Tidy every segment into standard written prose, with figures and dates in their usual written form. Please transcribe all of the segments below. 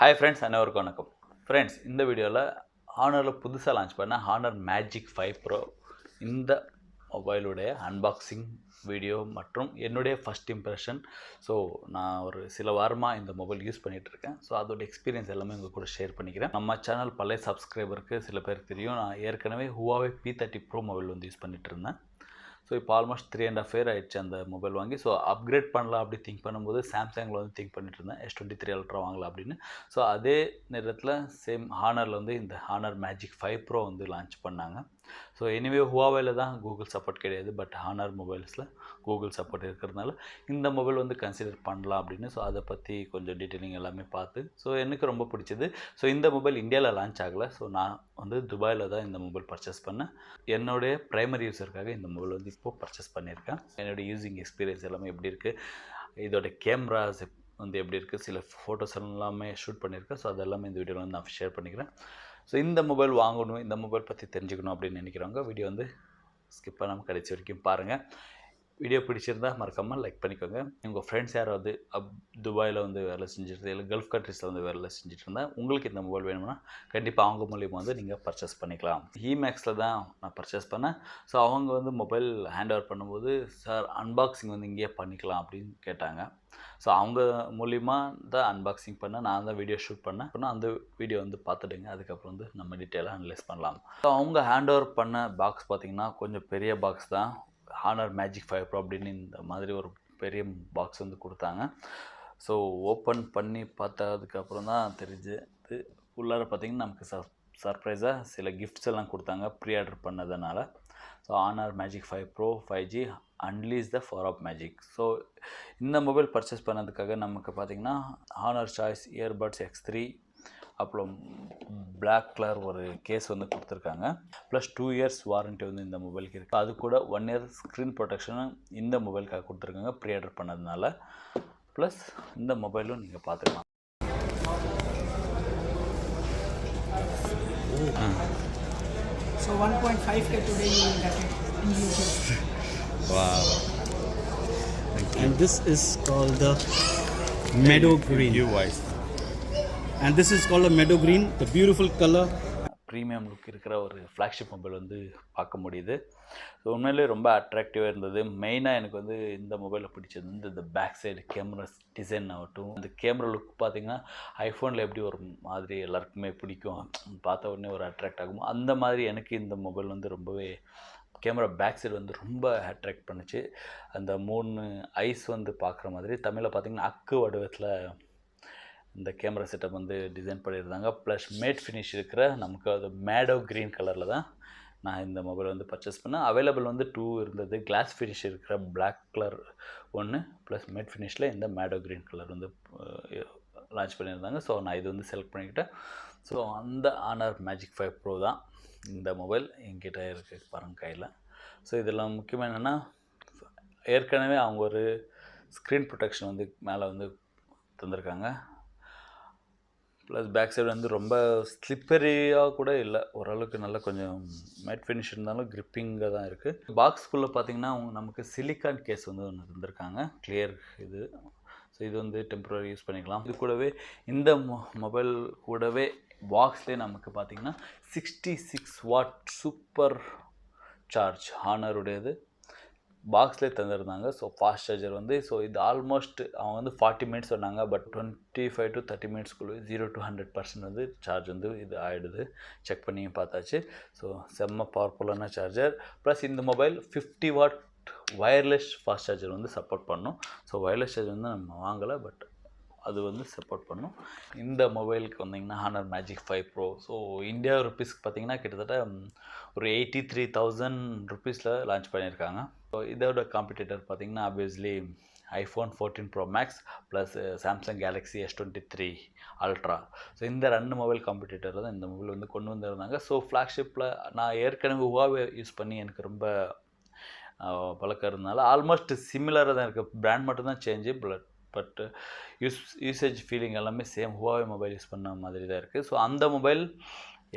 Hi friends, அனைவருக்கும் வணக்கம். Friends, இந்த வீடியோவில் ஹானரில் புதுசாக லான்ச் பண்ண ஹானர் மேஜிக் 5 ப்ரோ இந்த மொபைலுடைய அன்பாக்சிங் வீடியோ மற்றும் என்னுடைய ஃபஸ்ட் இம்ப்ரெஷன். ஸோ நான் ஒரு சில வாரமாக இந்த மொபைல் யூஸ் பண்ணிகிட்ருக்கேன். ஸோ அதோட எக்ஸ்பீரியன்ஸ் எல்லாமே உங்கள் கூட ஷேர் பண்ணிக்கிறேன். நம்ம சேனல் பழைய சப்ஸ்கிரைபருக்கு சில பேருக்கு தெரியும், நான் ஏற்கனவே Huawei P30 Pro மொபைல் வந்து யூஸ் பண்ணிகிட்டு இருந்தேன். ஸோ இப்போ ஆல்மோஸ்ட் 3.5 இயர் ஆகிடுச்சு அந்த மொபைல் வாங்கி. ஸோ அப்கிரேட் பண்ணலாம் அப்படி திங்க் பண்ணும்போது சாம்சங்கில் வந்து திங்க் பண்ணிட்டு இருந்தேன், S23 அல்ட்ரா வாங்கலாம் அப்படின்னு. ஸோ அதே நேரத்தில் சேம் ஹானரில் வந்து இந்த ஹானர் மேஜிக் 5 ப்ரோ வந்து லான்ச் பண்ணாங்க. ஸோ எனிவே ஹுவாவேல தான் கூகுள் சப்போர்ட் கிடையாது, பட் ஹானர் மொபைல்ஸில் கூகுள் சப்போர்ட் இருக்கிறதுனால இந்த மொபைல் வந்து கன்சிடர் பண்ணலாம் அப்படின்னு. ஸோ அதை பற்றி கொஞ்சம் டீட்டெயிலிங் எல்லாமே பார்த்து ஸோ எனக்கு ரொம்ப பிடிச்சது. ஸோ இந்த மொபைல் இந்தியாவில் லான்ச் ஆகலை. ஸோ நான் வந்து துபாயில் தான் இந்த மொபைல் பர்ச்சேஸ் பண்ணேன். என்னுடைய ப்ரைமரி யூஸருக்காக இந்த மொபைல் வந்து இப்போது பர்ச்சேஸ் பண்ணியிருக்கேன். என்னோடய யூஸிங் எக்ஸ்பீரியன்ஸ் எல்லாமே எப்படி இருக்குது, இதோட கேமராஸ் வந்து எப்படி இருக்குது, சில ஃபோட்டோஸ் எல்லாமே ஷூட் பண்ணியிருக்கேன். ஸோ அதெல்லாமே இந்த வீடியோவில் வந்து நான் ஷேர் பண்ணிக்கிறேன். ஸோ இந்த மொபைல் வாங்கணும், இந்த மொபைல் பற்றி தெரிஞ்சுக்கணும் அப்படின்னு நினைக்கிறவங்க வீடியோ வந்து ஸ்கிப் பண்ணாமல் கடைசி வரைக்கும் பாருங்கள். வீடியோ பிடிச்சிருந்தால் மறக்காமல் லைக் பண்ணிக்கோங்க. உங்கள் ஃப்ரெண்ட்ஸ் யாராவது துபாயில் வந்து வேலை செஞ்சுட்டு இல்லை கல்ஃப் கண்ட்ரீஸில் வந்து வேலை செஞ்சுட்டு இருந்தால் உங்களுக்கு இந்த மொபைல் வேணும்னா கண்டிப்பாக அவங்க மூலியமாக வந்து நீங்கள் பர்ச்சேஸ் பண்ணிக்கலாம். இமேக்ஸில் தான் நான் பர்ச்சேஸ் பண்ணேன். ஸோ அவங்க வந்து மொபைல் ஹேண்ட் ஓவர் பண்ணும்போது, சார் அன்பாக்சிங் வந்து இங்கேயே பண்ணிக்கலாம் அப்படின்னு கேட்டாங்க. ஸோ அவங்க மூலிமா தான் அன்பாக்சிங் பண்ணேன், நான் தான் வீடியோ ஷூட் பண்ணேன். அந்த வீடியோ வந்து பார்த்துடுங்க, அதுக்கப்புறம் வந்து நம்ம டீட்டெயிலாக அனலைஸ் பண்ணலாம். ஸோ அவங்க ஹேண்ட் ஓவர் பண்ண பாக்ஸ் பார்த்திங்கன்னா கொஞ்சம் பெரிய பாக்ஸ் தான். ஹானர் மேஜிக் 5 ப்ரோ அப்படின்னு இந்த மாதிரி ஒரு பெரிய பாக்ஸ் வந்து கொடுத்தாங்க. ஸோ ஓப்பன் பண்ணி பார்த்ததுக்கப்புறம் தான் தெரிஞ்சு உள்ளார பார்த்திங்கன்னா நமக்கு சர்ப்ரைஸாக சில கிஃப்ட்ஸ் எல்லாம் கொடுத்தாங்க ப்ரீ ஆர்டர் பண்ணதுனால. So Honor magic 5 Pro 5G unleash the power of magic. So இந்த மொபைல் பர்ச்சேஸ் பண்ணதுக்காக நமக்கு பார்த்திங்கன்னா ஹானர் சாய்ஸ் இயர்பட்ஸ் X3 அப்புறம் பிளாக் கலர் ஒரு கேஸ் வந்து கொடுத்துருக்காங்க. ப்ளஸ் 2 இயர்ஸ் வாரண்ட்டி வந்து இந்த மொபைலுக்கு இருக்குது. அது கூட 1 இயர் ஸ்க்ரீன் ப்ரொடெக்ஷனும் இந்த மொபைலுக்காக கொடுத்துருக்காங்க ப்ரீ ஆர்டர் பண்ணதுனால. ப்ளஸ் இந்த மொபைலும் நீங்கள் பார்த்துக்கலாம். So 1.5K today you will get it in YouTube. Wow. And this is called the meadow green. And this is called a meadow green, the beautiful color. Premium look இருக்கிற ஒரு flagship mobile வந்து பார்க்க முடியுது. So உண்மையிலே ரொம்ப அட்ராக்டிவாக இருந்தது. மெயினாக எனக்கு வந்து இந்த மொபைலில் பிடிச்சது வந்து இந்த பேக் சைடு கேமரா டிசைன் ஆகட்டும். இந்த கேமரா லுக் பார்த்திங்கன்னா ஐஃபோனில் எப்படி ஒரு மாதிரி எல்லாருக்குமே பிடிக்கும், பார்த்த உடனே ஒரு அட்ராக்ட் ஆகும், அந்த மாதிரி எனக்கு இந்த மொபைல் வந்து ரொம்பவே கேமரா பேக் சைடு வந்து ரொம்ப அட்ராக்ட் பண்ணுச்சு. அந்த 3 ஐஸ் வந்து பார்க்குற மாதிரி, தமிழில் பார்த்திங்கன்னா அக்கு வடிவத்தில் இந்த கேமரா செட்டப் வந்து டிசைன் பண்ணியிருந்தாங்க. ப்ளஸ் மேட் ஃபினிஷ் இருக்கிற நமக்கு அது மேடோ க்ரீன் கலரில் தான் நான் இந்த மொபைல் வந்து பர்ச்சேஸ் பண்ணேன். அவைலபிள் வந்து 2 இருந்தது. கிளாஸ் ஃபினிஷ் இருக்கிற பிளாக் கலர் ஒன்று, ப்ளஸ் மேட் ஃபினிஷில் இந்த மேடோ க்ரீன் கலர் வந்து லான்ச் பண்ணியிருந்தாங்க. ஸோ நான் இது வந்து செலக்ட் பண்ணிக்கிட்டேன். ஸோ அந்த ஹானர் மேஜிக் 5 ப்ரோ தான் இந்த மொபைல் என்கிட்ட இருக்குது பாருங்கள் கையில். ஸோ இதெல்லாம் முக்கியமாக என்னென்னா, ஏற்கனவே அவங்க ஒரு ஸ்க்ரீன் ப்ரொடெக்ஷன் வந்து மேலே வந்து தந்திருக்காங்க. ப்ளஸ் பேக் சைடு வந்து ரொம்ப ஸ்லிப்பரியாக கூட இல்லை, ஓரளவுக்கு நல்லா கொஞ்சம் மேட் ஃபினிஷ் இருந்தாலும் கிரிப்பிங்காக தான் இருக்குது. பாக்ஸ்குள்ளே பார்த்திங்கன்னா நமக்கு சிலிக்கான் கேஸ் வந்து ஒன்று தந்திருக்காங்க, கிளியர் இது. ஸோ இது வந்து டெம்பரரி யூஸ் பண்ணிக்கலாம். இது கூடவே இந்த மொபைல் கூடவே பாக்ஸ்லேயே நமக்கு பார்த்திங்கன்னா 66 வாட் சூப்பர் சார்ஜ் ஹானருடையது பாக்ஸ்லேயே தந்துருந்தாங்க. ஸோ ஃபாஸ்ட் சார்ஜர் வந்து, ஸோ இது ஆல்மோஸ்ட் அவங்க வந்து 40 மினிட்ஸ் சொன்னாங்க, பட் 25 to 30 மினிட்ஸ்க்குள்ளே 0 to 100% வந்து சார்ஜ் வந்து இது ஆகிடுது. செக் பண்ணி பார்த்தாச்சு. ஸோ செம்ம பவர்ஃபுல்லான சார்ஜர். ப்ளஸ் இந்த mobile 50 what wireless fast charger வந்து சப்போர்ட் பண்ணும். ஸோ வயர்லெஸ் சார்ஜர் வந்து நம்ம வாங்கலை, பட் அது வந்து சப்போர்ட் பண்ணும். இந்த மொபைலுக்கு வந்திங்கன்னா Honor magic 5 pro so India ருப்பீஸ்க்கு பார்த்திங்கன்னா கிட்டத்தட்ட ஒரு 83,000 ருப்பீஸில் லான்ச் பண்ணியிருக்காங்க. ஸோ இதோட காம்படிட்டர் பார்த்திங்கன்னா obviously iPhone 14 Pro Max plus Samsung Galaxy S23 ultra. So இந்த 2 மொபைல் காம்படிட்டர் தான் இந்த மொபைல் வந்து கொண்டு வந்திருந்தாங்க. ஸோ ஃப்ளாக்ஷிப்பில் நான் ஏற்கனவே Huawei யூஸ் பண்ணி எனக்கு ரொம்ப பழக்கம் இருந்தனால ஆல்மோஸ்ட் சிமிலராக தான் இருக்குது. பிராண்ட் மட்டும்தான் சேஞ்சு, பட் யூசேஜ் ஃபீலிங் எல்லாமே சேம் Huawei மொபைல் யூஸ் பண்ண மாதிரி தான் இருக்குது. ஸோ அந்த மொபைல்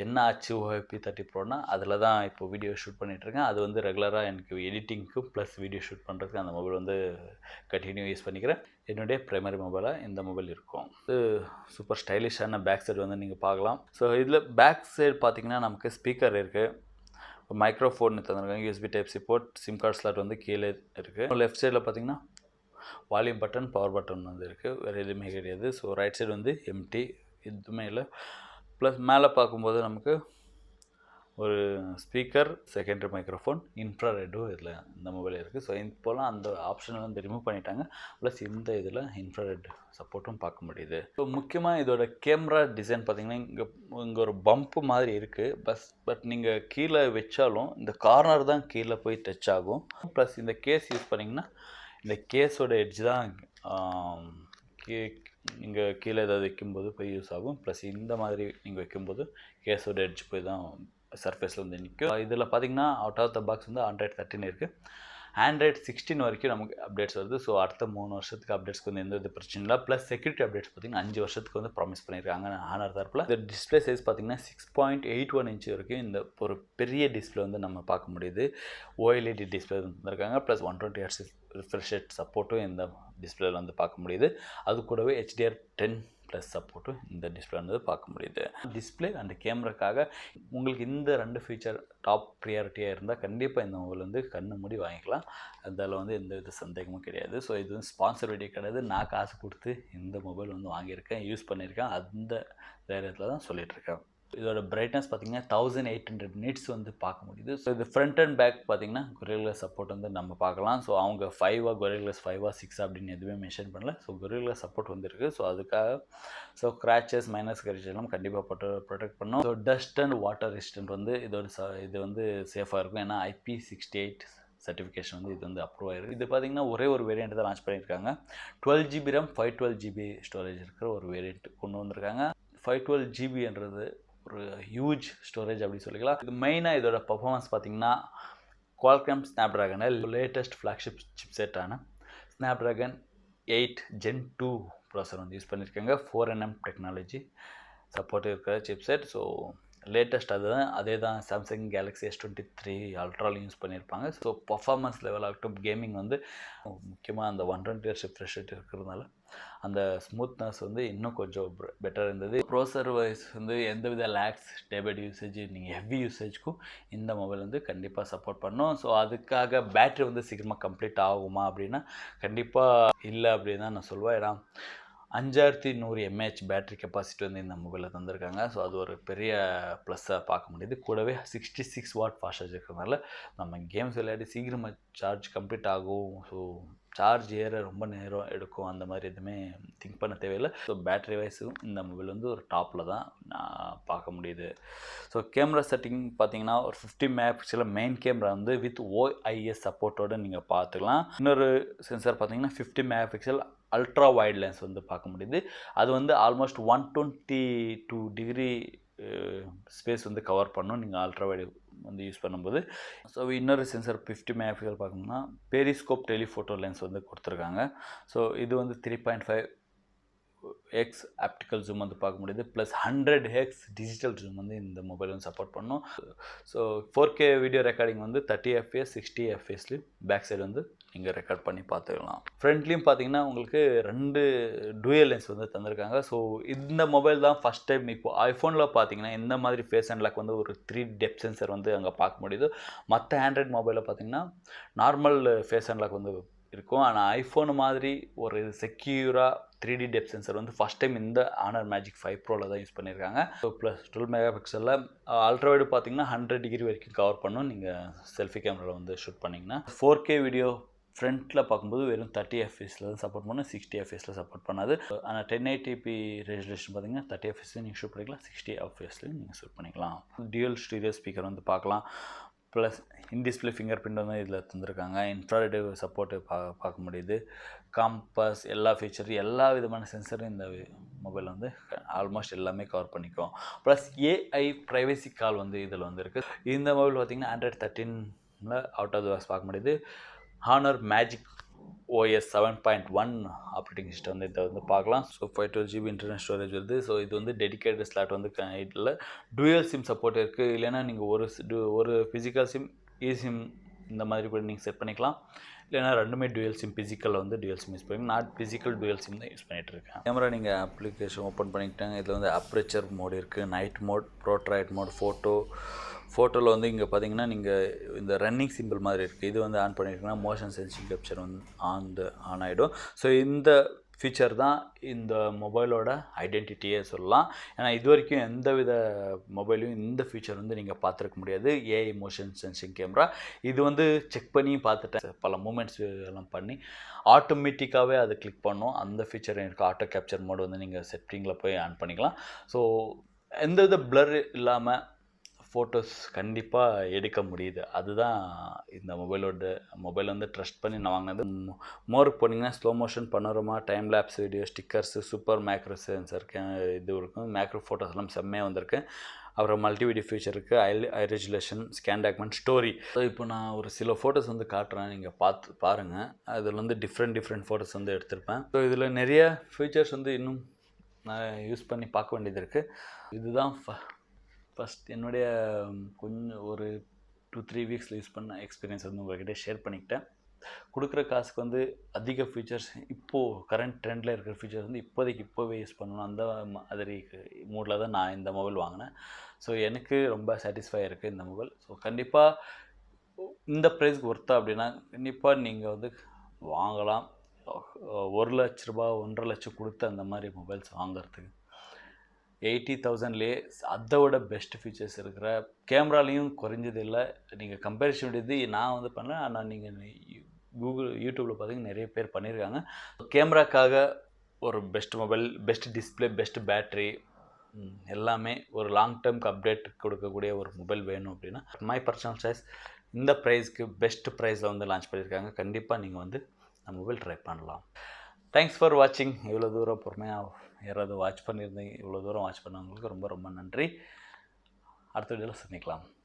என்ன ஆச்சு OP30 ப்ரோனா அதில் தான் இப்போ வீடியோ ஷூட் பண்ணிகிட்ருக்கேன். அது வந்து ரெகுலராக எனக்கு எடிட்டிங்க்கு ப்ளஸ் வீடியோ ஷூட் பண்ணுறதுக்கு அந்த மொபைல் வந்து கண்டினியூ யூஸ் பண்ணிக்கிறேன். என்னுடைய ப்ரைமரி மொபைலாக இந்த மொபைல் இருக்கும். இது சூப்பர் ஸ்டைலிஷான பேக் சைடு வந்து நீங்கள் பார்க்கலாம். ஸோ இதில் பேக் சைடு பார்த்தீங்கன்னா நமக்கு ஸ்பீக்கர் இருக்குது, மைக்ரோஃபோன் தந்துருக்காங்க, USB type C port, SIM card slot வந்து கீழே இருக்குது. லெஃப்ட் சைடில் பார்த்தீங்கன்னா வால்யூம் பட்டன், பவர் பட்டன் வந்து இருக்குது, வேறு எதுவுமே கிடையாது. ஸோ ரைட் சைடு வந்து எம்டி, எதுவுமே இல்லை. ப்ளஸ் மேலே பார்க்கும்போது நமக்கு ஒரு ஸ்பீக்கர், செகண்டரி மைக்ரோஃபோன், இன்ஃப்ராரெட்டும் இதில் இந்த மொபைல் இருக்குது. ஸோ இப்போலாம் அந்த ஆப்ஷனை வந்து ரிமூவ் பண்ணிட்டாங்க. ப்ளஸ் இந்த இதில் இன்ஃப்ராரெட் சப்போர்ட்டும் பார்க்க முடியுது. ஸோ முக்கியமாக இதோட கேமரா டிசைன் பார்த்திங்கன்னா இங்கே ஒரு பம்ப்பு மாதிரி இருக்குது. பட் நீங்கள் கீழே வச்சாலும் இந்த கார்னர் தான் கீழே போய் டச் ஆகும். ப்ளஸ் இந்த கேஸ் யூஸ் பண்ணிங்கன்னா இந்த கேஸோட எட்ஜ் தான் நீங்கள் கீழே ஏதாவது வைக்கும்போது போய் யூஸ் ஆகும். ப்ளஸ் இந்த மாதிரி நீங்கள் வைக்கும்போது கேஸோட எட்ஜ் போய் தான் சர்ஃபேஸில் வந்து நிற்கும். இதில் பார்த்தீங்கன்னா அவுட் ஆஃப் த பாக்ஸ் வந்து Android 13 இருக்குது. Android 16 வரைக்கும் நமக்கு அப்டேட்ஸ் வருது. ஸோ அடுத்த 3 வருஷத்துக்கு அப்டேட்ஸ்க்கு வந்து எந்த வித பிரச்சனை இல்லை. ப்ளஸ் செக்யூரிட்டி அப்டேட்ஸ் பார்த்திங்கன்னா 5 வருஷத்துக்கு வந்து ப்ராமிஸ் பண்ணியிருக்காங்க ஹானர் தரப்பில். இந்த டிஸ்பிளே சைஸ் பார்த்திங்கன்னா 6.81 இன்ச் வரைக்கும் இந்த ஒரு பெரிய டிஸ்பிளே வந்து நம்ம பார்க்க முடியுது. OLED டிஸ்பிளே வந்துருக்காங்க. ப்ளஸ் 120 Hz ரிஃப்ரெஷ் ரேட் சப்போர்ட்டும் இந்த டிஸ்பிளேல வந்து பார்க்க முடியுது. அது கூடவே HDR10 ப்ளஸ் சப்போர்ட்டும் இந்த டிஸ்பிளே வந்து பார்க்க முடியுது. டிஸ்பிளே அண்ட் கேமராக்காக உங்களுக்கு இந்த 2 ஃபீச்சர் டாப் ப்ரியாரிட்டியாக இருந்தால் கண்டிப்பாக இந்த மொபைல் வந்து கண்ணு மூடி வாங்கிக்கலாம். அதில் வந்து எந்த வித சந்தேகமும் கிடையாது. ஸோ இது வந்து ஸ்பான்சர் வீடியோ கிடையாது. நான் காசு கொடுத்து இந்த மொபைல் வந்து வாங்கியிருக்கேன், யூஸ் பண்ணியிருக்கேன். அந்த தைரியத்தில் தான் சொல்லிகிட்ருக்கேன். இதோட பிரைட்னஸ் பார்த்திங்கன்னா 1800 nits வந்து பார்க்க முடியுது. ஸோ இது ஃப்ரண்ட் அண்ட் பேக் பார்த்திங்கன்னா Gorilla Glass சப்போர்ட் வந்து நம்ம பார்க்கலாம். ஸோ அவங்க 5 Gorilla Glass 5 6 அப்படின்னு எதுவுமே மென்ஷன் பண்ணல. ஸோ Gorilla Glass சப்போர்ட் வந்து இருக்குது. ஸோ அதுக்காக கிராச்சஸ் மைனஸ் எல்லாம் கண்டிப்பாக ப்ரொடெக்ட் பண்ணும். So dust and water resistant வந்து இது வந்து சேஃபாக இருக்கும். ஏன்னா IP68 சர்டிஃபிகேஷன் வந்து இது வந்து அப்ரூவ் ஆகிருக்கு. இது பார்த்திங்கன்னா ஒரே ஒரு வேரியண்ட் தான் லான்ச் பண்ணியிருக்காங்க. 12GB RAM 512GB ஸ்டோரேஜ் இருக்கிற ஒரு வேரியண்ட் கொண்டு வந்திருக்காங்க. 512GBன்றது ஒரு ஹியூஜ் ஸ்டோரேஜ் அப்படி சொல்லிக்கலாம். இது மெயினாக இதோட பர்ஃபார்மன்ஸ் பார்த்திங்கன்னா Qualcomm Snapdragon லேட்டஸ்ட் ஃப்ளாக்ஷிப் சிப்செட்டான Snapdragon 8 Gen 2 ப்ராசர் வந்து யூஸ் பண்ணியிருக்காங்க. 4nm டெக்னாலஜி சப்போர்ட் இருக்கிற சிப்செட். ஸோ லேட்டஸ்ட் அதே தான் சாம்சங் கேலக்ஸி S23 அல்ட்ராலையும் யூஸ் பண்ணியிருப்பாங்க. ஸோ பர்ஃபார்மன்ஸ் லெவல் ஆகட்டும், கேமிங் வந்து முக்கியமாக அந்த 120 Hz ரிஃப்ரெஷ் ரேட் இருக்கிறதுனால அந்த ஸ்மூத்னஸ் வந்து இன்னும் கொஞ்சம் பெட்டர் இருந்தது. ப்ரோசர் வைஸ் வந்து எந்தவித lags day by day usage, நீங்கள் ஹெவி யூசேஜ்க்கும் இந்த மொபைல் வந்து கண்டிப்பாக சப்போர்ட் பண்ணும். ஸோ அதுக்காக பேட்ரி வந்து சீக்கிரமாக கம்ப்ளீட் ஆகுமா அப்படின்னா கண்டிப்பாக இல்லை அப்படின்னு தான் நான் சொல்லுவேன். ஏன்னா 5100 mAh பேட்ரி கெப்பாசிட்டி வந்து இந்த மொபைலில் தந்திருக்காங்க. ஸோ அது ஒரு பெரிய ப்ளஸ்ஸாக பார்க்க முடியுது. கூடவே 66 வாட் ஃபாஸ்ட் சார்ஜ் இருக்கிறதுனால நம்ம கேம்ஸ் விளையாடி சீக்கிரமாக சார்ஜ் கம்ப்ளீட் ஆகும். ஸோ சார்ஜ் ஏற ரொம்ப நேரம் எடுக்கும், அந்த மாதிரி எதுவுமே திங்க் பண்ண தேவையில்லை. ஸோ பேட்ரி வைஸும் இந்த மொபைல் வந்து ஒரு டாப்பில் தான் நான் பார்க்க முடியுது. ஸோ கேமரா செட்டிங் பார்த்தீங்கன்னா ஒரு 50 MP மெயின் கேமரா வந்து வித் OIS சப்போர்ட்டோடு நீங்கள் பார்த்துக்கலாம். இன்னொரு சென்சார் பார்த்தீங்கன்னா 50 MP அல்ட்ரா வைட் லென்ஸ் வந்து பார்க்க முடியுது. அது வந்து ஆல்மோஸ்ட் 122 டிகிரி ஸ்பேஸ் வந்து கவர் பண்ணும் நீங்கள் அல்ட்ரா வைடு வந்து யூஸ் பண்ணும்போது. ஸோ இன்னொரு சென்சார் 50 MP பார்க்கணும்னா பெரிஸ்கோப் டெலிஃபோட்டோ லென்ஸ் வந்து கொடுத்துருக்காங்க. ஸோ இது வந்து 3.5x ஆப்டிக்கல் ஜூம் வந்து பார்க்க முடியுது. ப்ளஸ் 100x டிஜிட்டல் ஜூம் வந்து இந்த மொபைல் வந்து சப்போர்ட் பண்ணும். ஸோ 4K வீடியோ ரெக்கார்டிங் வந்து 30 FPS 60 FPSலையும் பேக் சைடு வந்து நீங்கள் ரெக்கார்ட் பண்ணி பார்த்துக்கலாம். ஃப்ரண்ட்லேயும் பார்த்தீங்கன்னா உங்களுக்கு 2 டூயல் லென்ஸ் வந்து தந்திருக்காங்க. ஸோ இந்த மொபைல் தான் ஃபஸ்ட் டைம் இப்போது ஐஃபோனில் பார்த்தீங்கன்னா இந்த மாதிரி ஃபேஸ் அண்ட் லாக் வந்து ஒரு 3 டெப்த் சென்சர் வந்து அங்கே பார்க்க முடியுது. மற்ற ஆண்ட்ராய்ட் மொபைலில் பார்த்தீங்கன்னா நார்மல் ஃபேஸ் அண்ட் லாக் வந்து இருக்கும். ஆனால் ஐஃபோன் மாதிரி ஒரு செக்யூராக 3D டெப்த் சென்சர் வந்து ஃபஸ்ட் டைம் இந்த Honor Magic 5 Proவில் தான் யூஸ் பண்ணியிருக்காங்க. ஸோ ப்ளஸ் 12 MP அல்ட்ராவைடு பார்த்தீங்கன்னா 100 டிகிரி வரைக்கும் கவர் பண்ணும் நீங்கள் செல்ஃபி கேமராவில் வந்து ஷூட் பண்ணிங்கன்னா. 4K வீடியோ ஃப்ரண்ட்டில் பார்க்கும்போது வெறும் 30 FPSல தான் சப்போர்ட் பண்ணும், 60 FPSல சப்போர்ட் பண்ணாது. ஆனால் 1080p ரெசல்யூஷன் பார்த்தீங்கன்னா 30 FPSலையும் நீங்கள் ஷூட் பண்ணிக்கலாம், 60 FPSலையும் நீங்கள் ஷூட் பண்ணிக்கலாம். டியூயல் ஸ்டீரியோ ஸ்பீக்கர் வந்து பார்க்கலாம். Plus in display finger print வந்து இதில் தந்துருக்காங்க. இன்ஃப்ராரெட் சப்போர்ட்டு பார்க்க முடியுது. காம்பஸ் எல்லா ஃபீச்சரும் எல்லா விதமான சென்சரும் இந்த மொபைல் வந்து ஆல்மோஸ்ட் எல்லாமே கவர் பண்ணிக்கும். ப்ளஸ் AI ப்ரைவசி கால் வந்து இதில் வந்து இருக்குது. இந்த மொபைல் பார்த்திங்கன்னா Android 13 out of the box பார்க்க முடியுது. Honor Magic OS 7.1 operating system வந்து இதை வந்து பார்க்கலாம். ஸோ 512 GB இன்டர்னல் ஸ்டோரேஜ் வருது. ஸோ இது வந்து டெடிகேட்டட் ஸ்லாட் வந்து இதில் டூயல் சிம் சப்போர்ட் இருக்குது. இல்லைனா நீங்கள் ஒரு ஃபிசிக்கல் சிம் eSIM இந்த மாதிரி கூட நீங்கள் செட் பண்ணிக்கலாம். இல்லைனா ரெண்டுமே டூயல் சிம் ஃபிசிக்கலில் வந்து டூயல் சிம் யூஸ் பண்ணிக்கலாம். நான் ஃபிசிக்கல் டூயல் சிம் தான் யூஸ் பண்ணிகிட்டு இருக்கேன். கேமரா நீங்கள் அப்ளிகேஷன் ஓப்பன் பண்ணிக்கிட்டாங்க. இதில் வந்து அப்ரேச்சர் மோட் இருக்குது, நைட் மோட், ப்ரோட்ரைட் மோட், ஃபோட்டோவில் வந்து இங்கே பார்த்தீங்கன்னா நீங்கள் இந்த ரன்னிங் சிம்பிள் மாதிரி இருக்குது. இது வந்து ஆன் பண்ணியிருக்கீங்கன்னா மோஷன் சென்சிங் கேப்சர் வந்து ஆன் ஆகிடும். ஸோ இந்த ஃபீச்சர் தான் இந்த மொபைலோட ஐடென்டிட்டியே சொல்லலாம். ஏன்னா இது வரைக்கும் எந்த வித மொபைலையும் இந்த ஃபீச்சர் வந்து நீங்கள் பார்த்துருக்க முடியாது. ஏஐ மோஷன் சென்சிங் கேமரா இது வந்து செக் பண்ணி பார்த்துட்டேன். பல மூமெண்ட்ஸ் எல்லாம் பண்ணி ஆட்டோமேட்டிக்காகவே அதை கிளிக் பண்ணோம். அந்த ஃபீச்சர் இருக்குது. ஆட்டோ கேப்சர் மோடு வந்து நீங்கள் செட்டிங்கில் போய் ஆன் பண்ணிக்கலாம். ஸோ எந்த வித பிளர் இல்லாமல் ஃபோட்டோஸ் கண்டிப்பாக எடுக்க முடியுது. அதுதான் இந்த மொபைல் வந்து ட்ரஸ்ட் பண்ணி நான் வாங்கினது. மோருக்கு போனீங்கன்னா slow motion, panorama, time labs video, stickers, super macro sensor இது இருக்கும். மேக்ரோ ஃபோட்டோஸ் எல்லாம் செம்மையாக வந்திருக்கு. அப்புறம் மல்டி வீடியோ ஃபீச்சர் இருக்குது, ஐ ரெஜுலேஷன், ஸ்கேன் டாக்குமெண்ட், ஸ்டோரி. ஸோ இப்போ நான் ஒரு சில ஃபோட்டோஸ் வந்து காட்டுறேன், நீங்கள் பாருங்கள். அதில் வந்து டிஃப்ரெண்ட் ஃபோட்டோஸ் வந்து எடுத்திருப்பேன். ஸோ இதில் நிறைய ஃபீச்சர்ஸ் வந்து இன்னும் நான் யூஸ் பண்ணி பார்க்க வேண்டியது இருக்குது. இதுதான் ஃபஸ்ட் என்னுடைய கொஞ்சம் ஒரு 2-3 வீக்ஸில் யூஸ் பண்ண எக்ஸ்பீரியன்ஸ் வந்து உங்கள்கிட்ட ஷேர் பண்ணிக்கிட்டேன். கொடுக்குற காசுக்கு வந்து அதிக ஃபீச்சர்ஸ், இப்போது கரண்ட் ட்ரெண்டில் இருக்கிற ஃபீச்சர்ஸ் வந்து இப்போவே யூஸ் பண்ணணும் அந்த மாதிரி மூடில் தான் நான் இந்த மொபைல் வாங்கினேன். ஸோ எனக்கு ரொம்ப சாட்டிஸ்ஃபை இருக்குது இந்த மொபைல். ஸோ கண்டிப்பாக இந்த ப்ரைஸ்க்கு ஒர்த்தா அப்படின்னா கண்டிப்பாக நீங்கள் வந்து வாங்கலாம். 1 லட்ச ரூபா 1.5 லட்சம் கொடுத்து அந்த மாதிரி மொபைல்ஸ் வாங்குறதுக்கு 80,000லேயே அதை விட பெஸ்ட் ஃபீச்சர்ஸ் இருக்கிற, கேமராலையும் குறைஞ்சது இல்லை. நீங்கள் கம்பேரிஷன் இது நான் வந்து பண்ணல, ஆனால் நீங்கள் யூடியூப்பில் பார்த்தீங்கன்னா நிறைய பேர் பண்ணியிருக்காங்க. கேமராக்காக ஒரு best mobile, best display, best battery, எல்லாமே ஒரு லாங் டேர்ம்க்கு அப்டேட் கொடுக்கக்கூடிய ஒரு மொபைல் வேணும் அப்படின்னா மை பர்சனல் சாய்ஸ் இந்த ப்ரைஸ்க்கு பெஸ்ட் ப்ரைஸில் வந்து லான்ச் பண்ணியிருக்காங்க. கண்டிப்பாக நீங்கள் வந்து அந்த மொபைல் ட்ரை பண்ணலாம். தேங்க்ஸ் ஃபார் வாட்சிங். இவ்வளோ தூரம் பொறுமையாக யாராவது வாட்ச் பண்ணியிருந்தீங்க, இவ்வளோ தூரம் வாட்ச் பண்ணவங்களுக்கு ரொம்ப நன்றி. அடுத்த வீடியோவில் சந்திக்கலாம்.